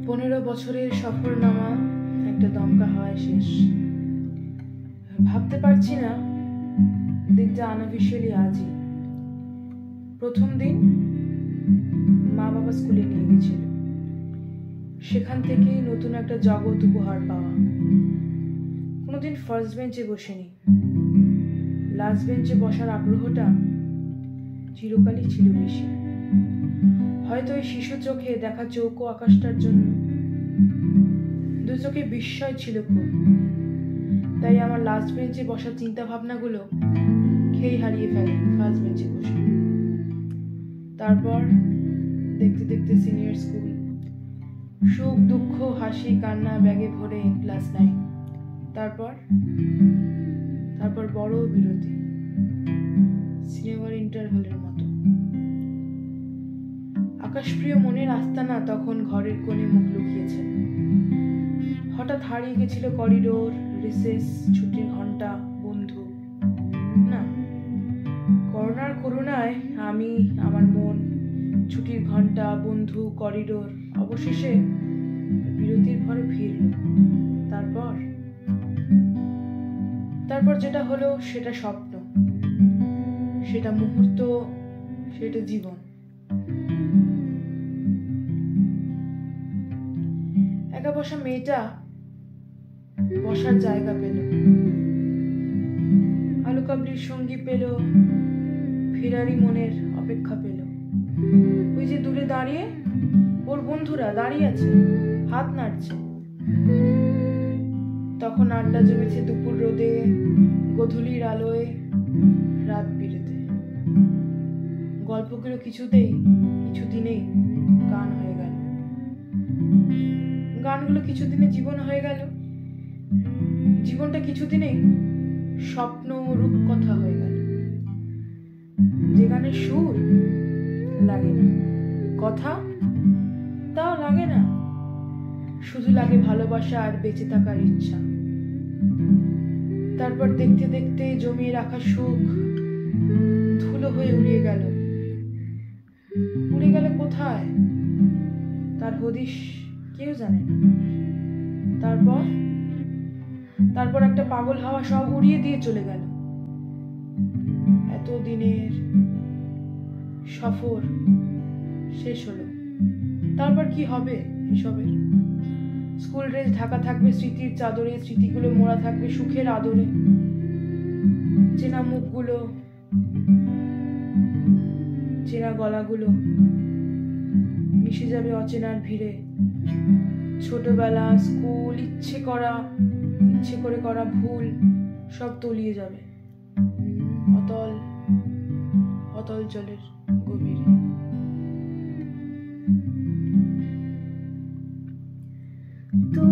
15 বছরের সফরনামা একটা দমকা হাওয়ায় শেষ। ভাবতে পারছি না দিনটা আনঅফিশিয়ালি আজই। প্রথম দিন মা বাবা স্কুলে নিয়ে গেছিল, সেখান থেকেই নতুন একটা জগৎ উপহার পাওয়া। কোনোদিন ফার্স্ট বেঞ্চে বসেনি, লাস্ট বেঞ্চে বসার আগ্রহটা চিরকালই ছিল বেশি। হয়তো ওই শিশু চোখে দেখা চৌকো আকাশটার জন্য। দু চোখে বিস্ময় ছিল খুব, তাই আমার লাস্ট বেঞ্চে বসার চিন্তা ভাবনাগুলো খেই হারিয়ে ফেলে ফার্স্ট বেঞ্চে বসে। তারপর দেখতে দেখতে সিনিয়র স্কুল, সুখ দুঃখ হাসি কান্না ব্যাগে ভরে ক্লাস 9। তারপর বড় বিরতি, সিনেমার ইন্টারভেলের মতো। আকাশপ্রিয় মনের আস্তানা তখন ঘরের কোণে মুখ লুকিয়েছে। হঠাৎ হারিয়ে গেছিল করিডোর, রিসেস, ছুটির ঘন্টা, বন্ধু। না, করুণায় আমি, আমার মন, ছুটির ঘন্টা, বন্ধু, করিডোর অবশেষে বিরতির ঘরে ফিরল। তারপর যেটা হলো সেটা স্বপ্ন, সেটা মুহূর্ত, সেটা জীবন। একা বসা মেয়েটা বসার জায়গা পেল, আলু কাবলির সঙ্গী পেল, ফিরারি মনের অপেক্ষা পেল। ওই যে দূরে দাঁড়িয়ে ওর বন্ধুরা দাঁড়িয়ে আছে, হাত নাড়ছে। তখন আড্ডা জমেছে দুপুর রোদে, গোধূলির আলোয়, রাত বিরেতে। গল্পগুলো কিছুদিনেই গান হয়ে গেল, গানগুলো কিছুদিনে জীবন হয়ে গেল, জীবনটা কিছুদিনেই স্বপ্ন রূপকথা হয়ে গেল। যে গানের সুর লাগে না, কথা তাও লাগে না, শুধু লাগে ভালোবাসা আর বেঁচে থাকার ইচ্ছা। তারপর দেখতে দেখতে জমিয়ে রাখা সুখ ধুলো হয়ে উড়িয়ে গেল কোথায় তার হদিশ কেউ জানে না। তারপর একটা পাগল হাওয়া সব উড়িয়ে দিয়ে চলে গেল। এতদিনের সফর শেষ হলো। তারপর কি হবে এসবের? স্কুল ড্রেস ঢাকা থাকবে স্মৃতির চাদরে, স্মৃতিগুলো মোড়া থাকবে সুখের আদরে। চেনা মুখগুলো, চেনা গলাগুলো মিশে যাবে অচেনার ভিড়ে। ছোটবেলা, স্কুল, ইচ্ছে করে করা ভুল সব তলিয়ে যাবে অতল জলের গভীরে। তো